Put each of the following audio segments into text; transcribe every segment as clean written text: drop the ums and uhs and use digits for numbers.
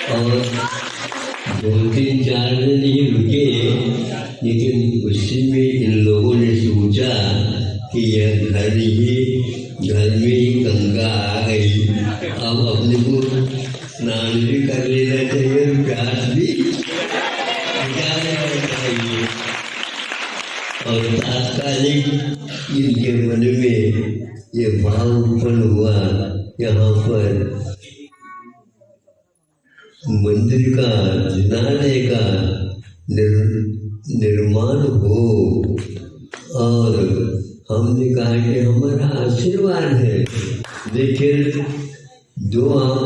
और 2-3-4 दिन ही रुके, लेकिन उसी में इन लोगों ने सोचा कि यह घर में ही गंगा आ गई, अब अपने को स्नान भी कर लेना चाहिए, प्यास भी चाहिए। और तात्कालिक इनके मन में ये भाव उत्पन्न हुआ, यहाँ पर मंदिर का, जिनालय का निर्माण हो। और हमने कहा कि हमारा आशीर्वाद है। देखिए, जो आप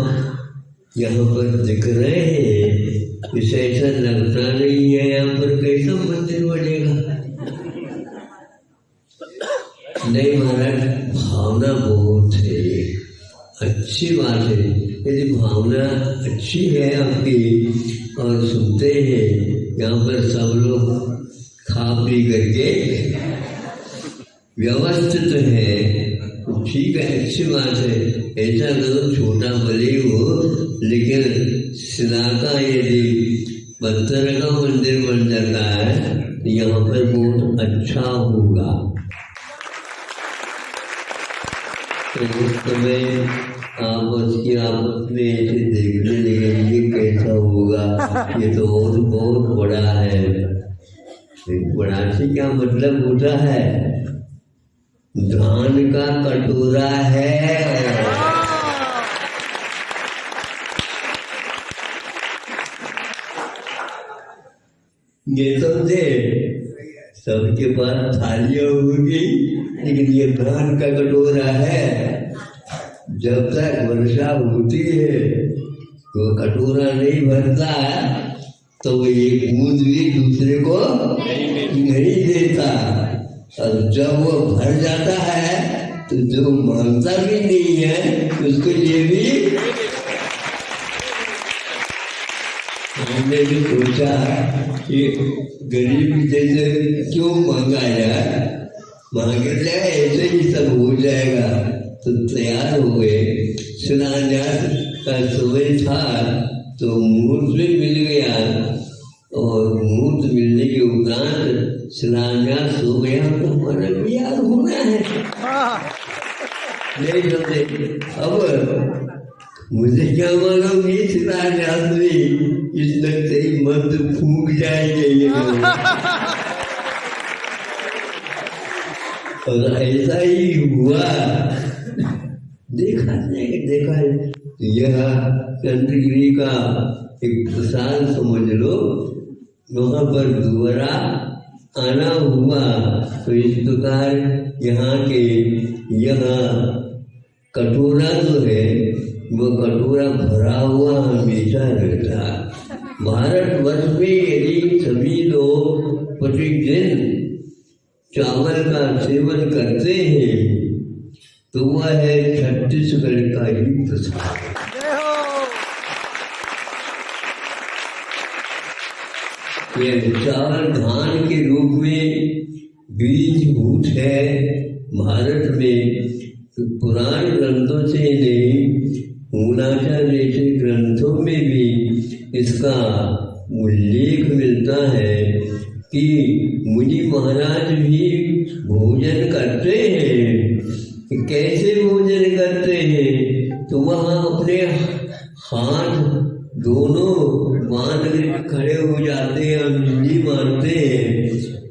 यहाँ पर दिख रहे हैं, इसे ऐसा लगता नहीं है यहाँ पर कैसा मंदिर बनेगा। नहीं महाराज, भावना बहुत है, अच्छी बात है। यदि भावना अच्छी है आपकी और सुनते हैं यहाँ पर सब लोग खा पी करके व्यवस्थित है, तो ठीक है, अच्छी बात है। ऐसा करो, छोटा भले हो, लेकिन शिला का यदि पत्थर का मंदिर बन जाता है तो यहाँ पर बहुत अच्छा होगा। तो उस समय आपस में ऐसे देखने लगे, ये कैसा होगा, ये तो और बहुत बड़ा है। बड़ा से क्या मतलब होता है? धान का कटोरा है। ये तो दे, सबके पास थालियां होगी, लेकिन ये धान का कटोरा है। जब तक वर्षा होती है तो कटोरा नहीं भरता, तो एक बूंद भी दूसरे को नहीं देता। और जब वो भर जाता है तो जो मांगता भी नहीं है उसको ये भी। हमने भी सोचा कि गरीब जैसे क्यों मांगा यार, मांगे जाए ऐसे ही सब हो जाएगा। तो तैयार हो गए। शिलान्यास का समय था तो मुहूर्त भी मिल गया, और मुहूर्त मिलने के उपरांत शिलान्यास हो गया तो हमारा बिहार होना है। नहीं समझे? अब मुझे क्या मालूम ये शिलान्यास में इस लगते ही मंत्र फूक जाएंगे। और ऐसा ही हुआ। देखा यह चंद्रगिरी का एक प्रसाद समझ लो, वहाँ पर दोबारा आना हुआ। तो इस प्रकार यहाँ कटोरा जो है वो कटोरा भरा हुआ हमेशा रहता। भारतवर्ष में यदि सभी लोग प्रतिदिन चावल का सेवन करते हैं तो वह है छत्तीसगढ़ का ही प्रसाद। यह चावल धान के रूप में बीजभूत है भारत में। तो पुराण ग्रंथों से नहीं, मूलाचार जैसे ग्रंथों में भी इसका उल्लेख मिलता है कि मुनि महाराज भी भोजन करते हैं। कैसे भोजन करते हैं? तो वहाँ अपने हाथ दोनों बांध कर खड़े हो जाते हैं, अंजलि मारते हैं,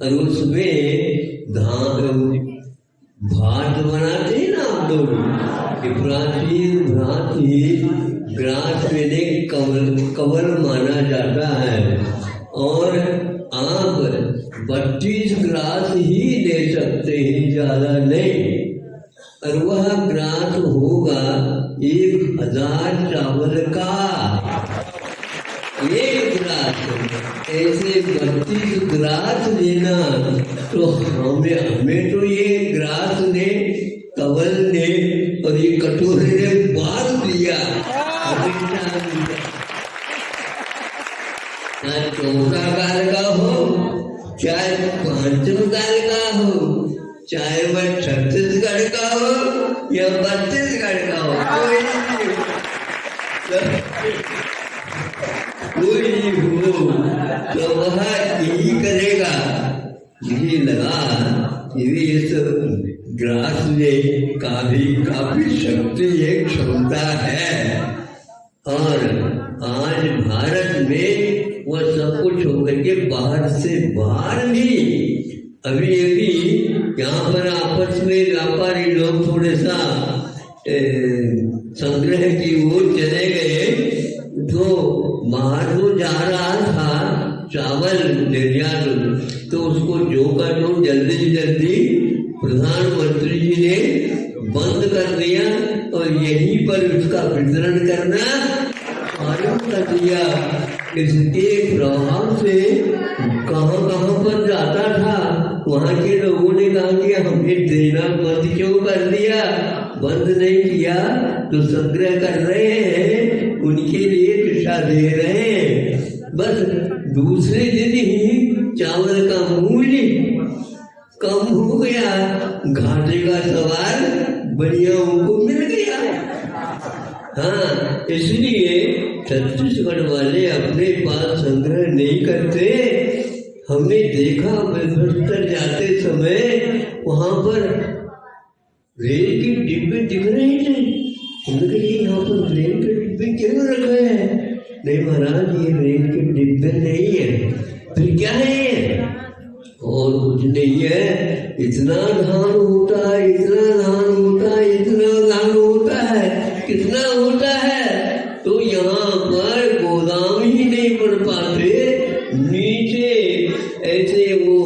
और उसमें भात बनाते हैं ना आप लोग। प्राचीन भांति ग्रास में कवल माना जाता है, और आप 32 ग्रास ही ले सकते हैं, ज्यादा नहीं। और वह ग्रास होगा 1000 चावल का। एक ग्रास ऐसे 32 ग्रास लेना, तो हमें तो ये ग्रास ने, कवल ने और ये कटोरे ने बांध दिया। चाहे 14 काल का हो, चाहे 5 काल का हो, चाहे वह छत्तीसगढ़ का हो या 32गढ़ का हो, कोई हो तो वह यही करेगा। मुझे लगा कि इस ग्रास में काफी शक्ति है, क्षमता है, और आज भारत में वह सब कुछ होकर के बाहर से बाहर भी अभी यहाँ पर आपस में व्यापारी लोग थोड़े सा संग्रह की ओर चले गए, तो बाहर तो जा रहा था चावल निर्यात, तो उसको जो का जो जल्दी प्रधानमंत्री जी ने बंद कर दिया और यहीं पर उसका वितरण करना आरंभ कर दिया। इसके प्रभाव से कहाँ पर जाता था, वहाँ के लोगों ने कहा कि हमें देना बंद क्यों कर दिया। बंद नहीं किया तो संग्रह कर रहे हैं, उनके लिए दिशा दे रहे हैं। बस दूसरे दिन ही चावल का मूल्य कम हो गया, घाटे का सवाल बढ़ियाओं को मिल गया। हाँ, इसलिए छत्तीसगढ़ वाले अपने पास संग्रह नहीं करते। हमने देखा बस्तर जाते समय वहां पर रेल के डिब्बे दिख रहे थे। उन्होंने कहा यहाँ पर रेल के डिब्बे क्यों रखे हैं? नहीं महाराज, ये रेल के डिब्बे नहीं है। फिर क्या है? और कुछ नहीं है, इतना धान होता है, इतना धान होता है, इतना धान होता है। कितना होता है? तो यहाँ पर गोदाम ही नहीं बन पाते, नीचे ऐसे वो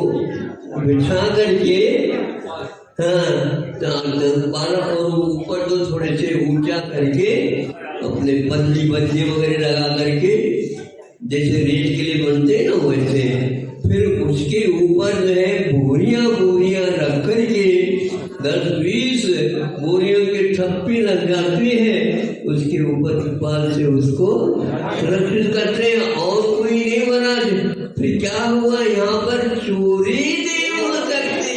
बिछा करके, हाँ, और ऊपर तो थोड़े से ऊंचा करके अपने पल्ली बल्ली वगैरह लगा करके, जैसे रेल के लिए बनते हैं ना वैसे। फिर उसके ऊपर जो है बोरियां रख करके 10-20 बोरियों के ठप्पी लग जाती है, उसके ऊपर तिरपाल से उसको सुरक्षित करते हैं और कोई नहीं बना। फिर क्या हुआ? यहाँ पर चोरी नहीं हो सकती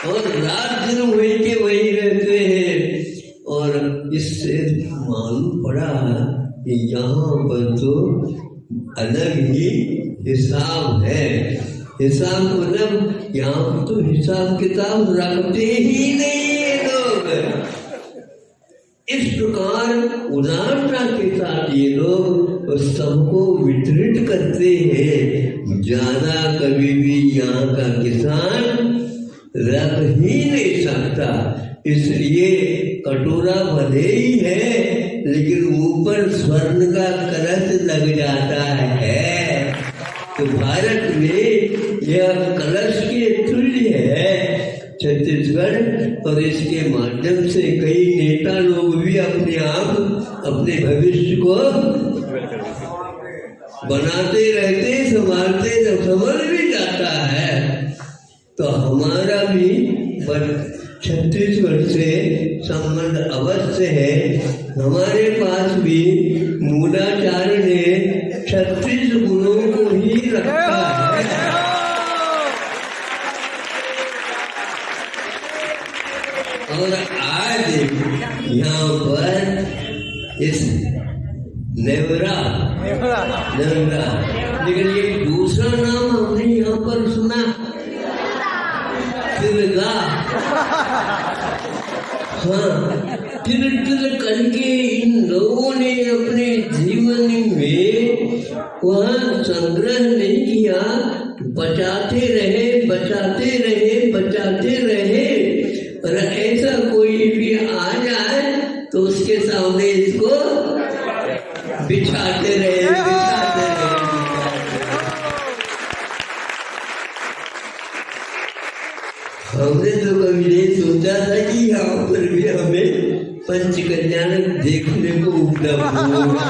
और रात दिन वही के वही रहते हैं। और इससे मालूम पड़ा कि यहाँ पर तो अलग ही हिसाब है। हिसाब मतलब यहाँ पर तो हिसाब किताब रखते ही नहीं है लोग। इस प्रकार उदारता के साथ ये लोग सबको वितरित करते हैं। ज्यादा कभी भी यहाँ का किसान रख ही नहीं सकता, इसलिए कटोरा भले ही है लेकिन ऊपर स्वर्ण का कलश लग जाता है। तो भारत में यह कलश के तुल्य है छत्तीसगढ़, और इसके माध्यम से कई नेता लोग भी अपने आप अपने भविष्य को बनाते रहते, संभालते, संभल भी जाता है। तो हमारा भी छत्तीसगढ़ से संबंध अवश्य है। हमारे पास भी मूलाचार्य ने 36 गुणों को ही रखा है। और आज यहाँ पर इस नेवरा, लेकिन ये दूसरा नाम हमने यहाँ पर सुना, तिरगा। हाँ, तिल करके इन लोगों ने अपने जीवन में वह संग्रह नहीं किया, बचाते रहे। और ऐसा कोई भी आ जाए तो उसके सामने इसको बिछाते रहे। हमने तो कभी नहीं सोचा था कि यहाँ पर भी हमें पंच कल्याण देखने को उपलब्ध होगा।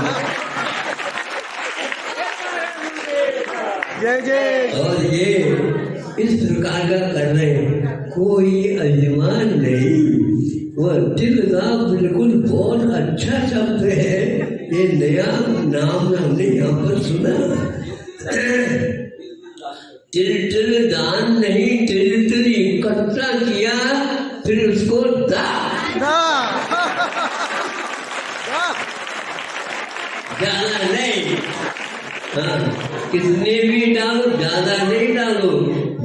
और ये इस प्रकार का कर रहे हैं, कोई अभिमान नहीं। वह तिलगा बिल्कुल बहुत अच्छा शब्द है, ये नया नाम हमने यहाँ पर सुना। तिल दान नहीं, तिल इकट्ठा किया, फिर उसको ज्यादा नहीं। हाँ, कितने भी डालो, ज्यादा नहीं डालो।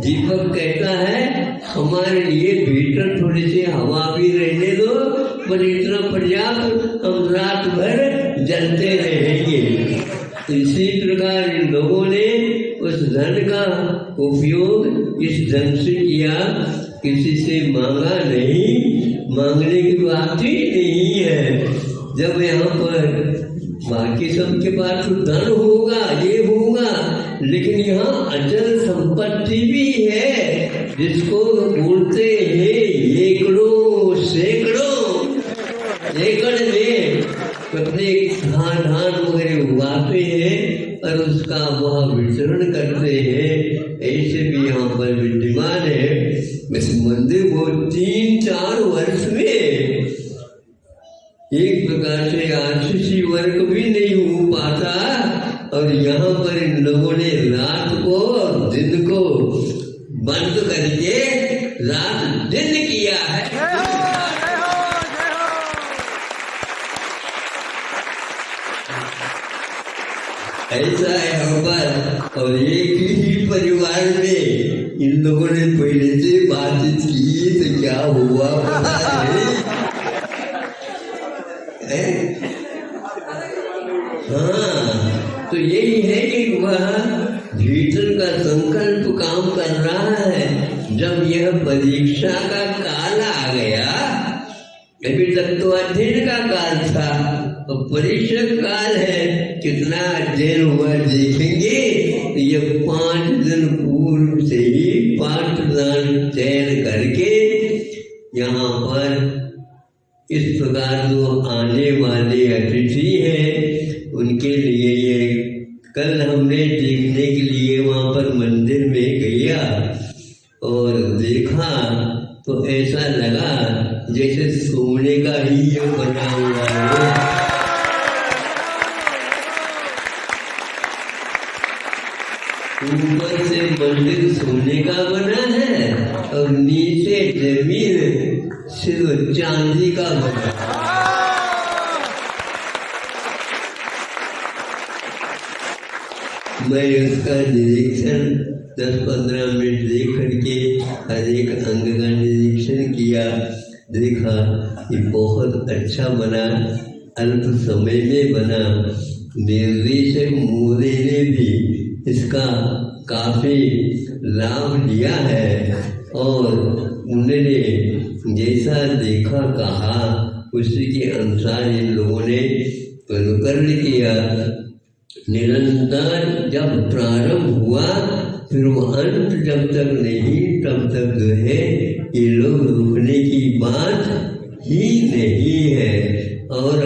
दीपक कहता है हमारे लिए भीतर थोड़ी सी हवा भी रहने दो, पर इतना पर्याप्त, हम रात भर जलते रहेंगे। इसी प्रकार इन लोगों ने उस धन का उपयोग इस ढंग से किया, किसी से मांगा नहीं, मांगने की बात ही नहीं है। जब यहाँ पर बाकी सबके पास तो धन होगा, ये होगा, लेकिन यहाँ अचल संपत्ति भी है, जिसको बोलते हैं एकड़ों सैकड़ों एकड़ में अपने धान वगैरह उगाते हैं और उसका वह वितरण करते हैं। ऐसे भी यहाँ पर विद्यमान है। इस मंदिर को 3-4 वर्ष में एक प्रकार से आरसीसी वर्क भी नहीं हो पाता, और यहाँ पर इन लोगों ने रात को और दिन को बंद करके रात दिन किया है। ऐसा है यहाँ पर। और एक ही परिवार में इन लोगों ने पहले से बातचीत की तो क्या हुआ पता नहीं। हाँ, तो यही है कि वह भीतर का संकल्प काम कर रहा है। जब यह परीक्षा का काल आ गया, अभी तक तो अध्ययन का काल था, और परीक्षा काल है, कितना अध्ययन हुआ देखेंगे। ये 5 दिन पूर्व से ही पाठदान चयन करके यहाँ पर इस प्रकार जो आने वाले अतिथि हैं उनके लिए ये कल हमने देखने के लिए वहाँ पर मंदिर में गया और देखा तो ऐसा लगा जैसे सोने का ही ये बना हुआ है। ऊपर से मंदिर सोने का बना है और नीचे जमीन सिर्फ चांदी का बना है। मैं उसका निरीक्षण 10-15 मिनट देख करके हर एक अंग का निरीक्षण किया, देखा कि बहुत अच्छा बना, अल्प समय में बना। निर्देशक मोदी ने भी इसका काफी लाभ लिया है और उन्होंने जैसा देखा कहा उसी के अनुसार इन लोगों ने अनुकरण किया। निरंतर जब प्रारंभ हुआ फिर वो अंत जब तक नहीं तब तक जो है ये लोग रुकने की बात ही नहीं है। और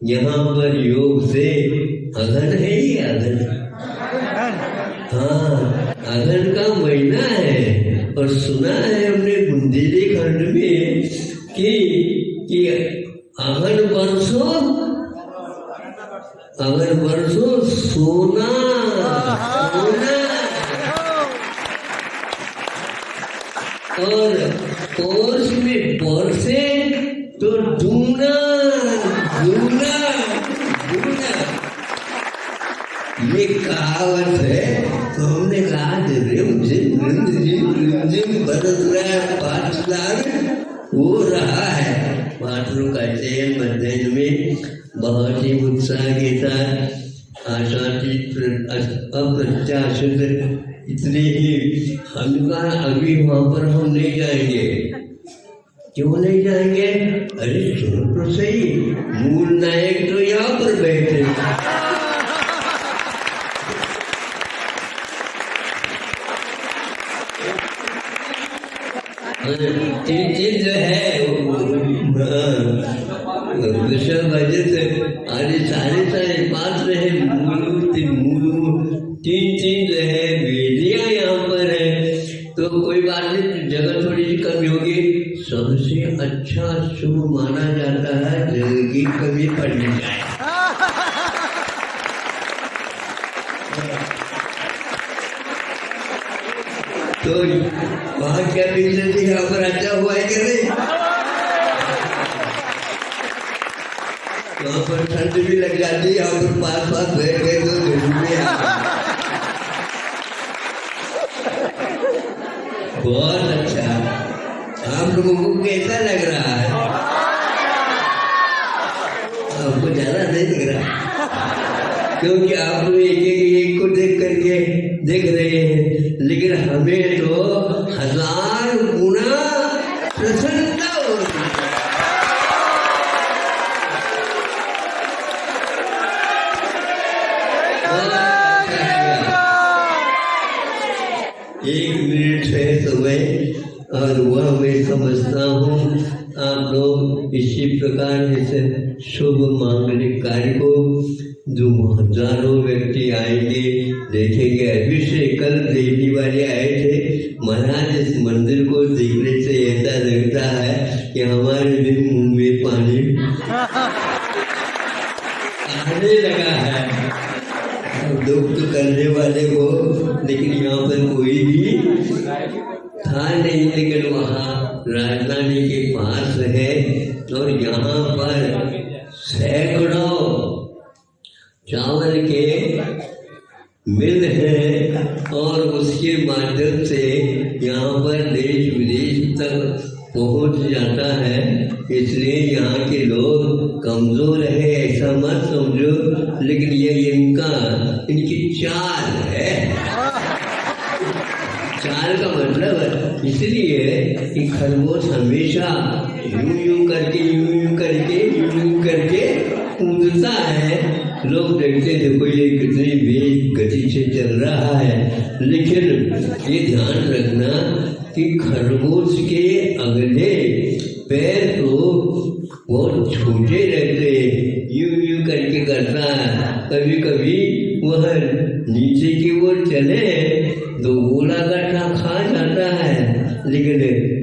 यहाँ पर योग से अगन है, ये अगन, हाँ अगन का महीना है। और सुना है हमने बुंदेलखंड में कि अगन बरसों सोना और कोर्स में बरसे तो दूना ये कहावत है। तो हमने कहा बरस रहा है, पाठदान हो रहा है। पात्रों का चयन मध्यान्ह में बहुत ही उत्साह के साथ आशातीत अप्रत्याशित इतने ही हमका अभी वहां पर हम नहीं जाएंगे। क्यों नहीं जाएंगे? अरे सुनो तो सही, मूल नायक तो यहाँ पर बैठे। चीज जो है विषय बजट आदि सारे पात्र है, तीन जो है वेदियां यहाँ पर है। तो कोई बात नहीं, जगह थोड़ी सी कमी होगी। सबसे अच्छा शुभ माना जाता है जगह की कमी पड़नी चाहिए। तो वहाँ क्या बिजनेस यहाँ पर अच्छा हुआ है कि नहीं? वहाँ पर ठंड भी लग जाती है, यहाँ पर पास पास बैठ गए तो झूमे बहुत अच्छा। आप लोगों को कैसा लग रहा है? आपको ज्यादा नहीं लग रहा क्योंकि आप लोग एक को देख करके देख रहे हैं, लेकिन हमें तो 1000 गुना प्रसन्नता होती है। एक मिनट है समय और वह मैं समझता हूँ आप लोग इसी प्रकार इस शुभ मांगलिक कार्य को जो हजारों व्यक्ति आएंगे देखेंगे। अभी से कल देखने वाले आए थे महाराज, इस मंदिर को देखने से ऐसा लगता है कि हमारे भी मुंह में पानी आने लगा है। दुख तो करने वाले को, लेकिन यहाँ पर कोई भी था नहीं, लेकिन वहाँ राजधानी के पास है और यहाँ पर सैकड़ों चावल के मिल है और उसके माध्यम से यहाँ पर देश विदेश तक पहुँच जाता है। इसलिए यहाँ के लोग कमजोर है ऐसा मत समझो, लेकिन ये इनकी चाल है। चाल का मतलब इसलिए कि खरगोश हमेशा यूं करके कूदता है। लोग देखते देखो ये कितनी तेज गति से चल रहा है, लेकिन ये ध्यान रखना कि खरगोश के अगले पैर तो बहुत छोटे रहते, यूं करके करता है। कभी कभी वह नीचे की ओर चले तो गोला गट्ठा खा जाता है, लेकिन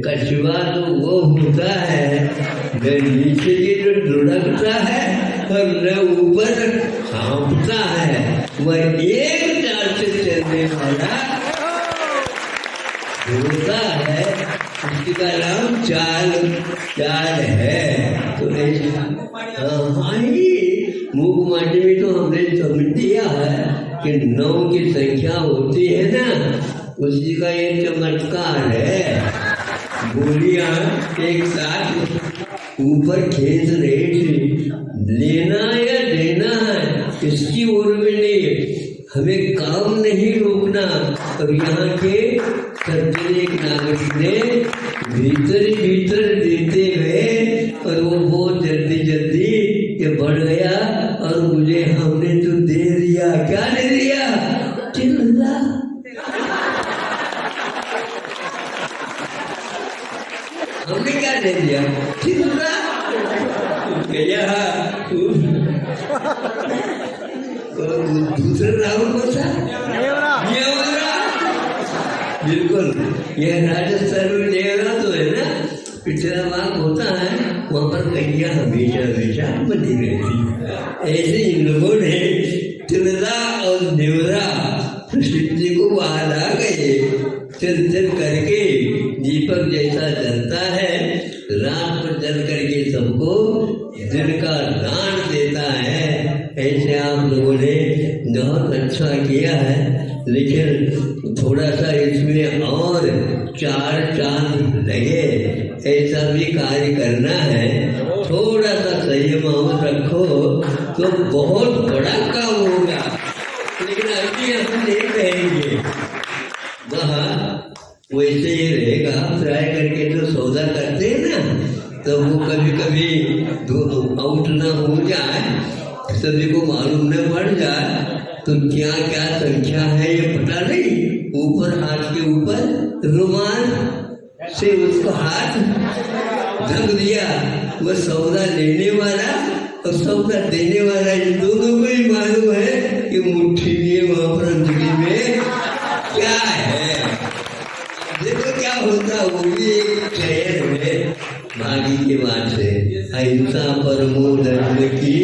कछुआ तो वो होता है न नीचे की जो लुढ़कता है और न ऊपर हाँपता है। वह एक चाल से चलने वाला होता है, उसका नाम चाल है। तो हाँ ही मूक माटी में तो हमने समझ दिया है कि 9 की संख्या होती है ना, उसी का ये चमत्कार है। गोलियां एक साथ ऊपर खींच रही थी, लेना या देना है इसकी ओर में नहीं, हमें काम नहीं रोकना। और यहाँ के सज्जन एक नागरिक ने भीतर देते गए और वो बहुत जल्दी ये बढ़ गया और मुझे हमने तो दे दिया। क्या दे दिया? चिल्ला। हमने क्या दे दिया? चिल्ला। दूसरा राहुल कौन सा? बिल्कुल, यह राजस्थान में नेवरा तो है ना, पिछला भाग होता है, वहाँ पर कहिया हमेशा बनी रहती। ऐसे इन लोगों ने तिलदा और नेवरा शिव जी को वहां ला गए। चल करके दीपक जैसा जलता है, रात पर जल करके सबको दिन का दान देता है। ऐसे आप लोगों ने बहुत अच्छा किया है, लेकिन थोड़ा सा इसमें और 4 चांद लगे, ऐसा भी कार्य करना है। थोड़ा सा संयम रखो तो बहुत बड़ा काम होगा, लेकिन अभी हम नहीं कहेंगे, वह वैसे ही रहेगा। ट्राई करके जो सौदा करते हैं ना, तो वो कभी दोनों आउट ना हो जाए, सभी को मालूम न पड़ जाए, तो क्या क्या संख्या है ये पता नहीं। ऊपर हाथ के ऊपर रुमाल से उसको हाथ ढक दिया, वो सौदा लेने वाला और सौदा देने वाला इन दोनों को ही मालूम है कि मुट्ठी में वहां पर अंजलि में क्या है। देखो क्या होता, वो भी एक शहर में भागी के बाद से अहिंसा परमो धर्म की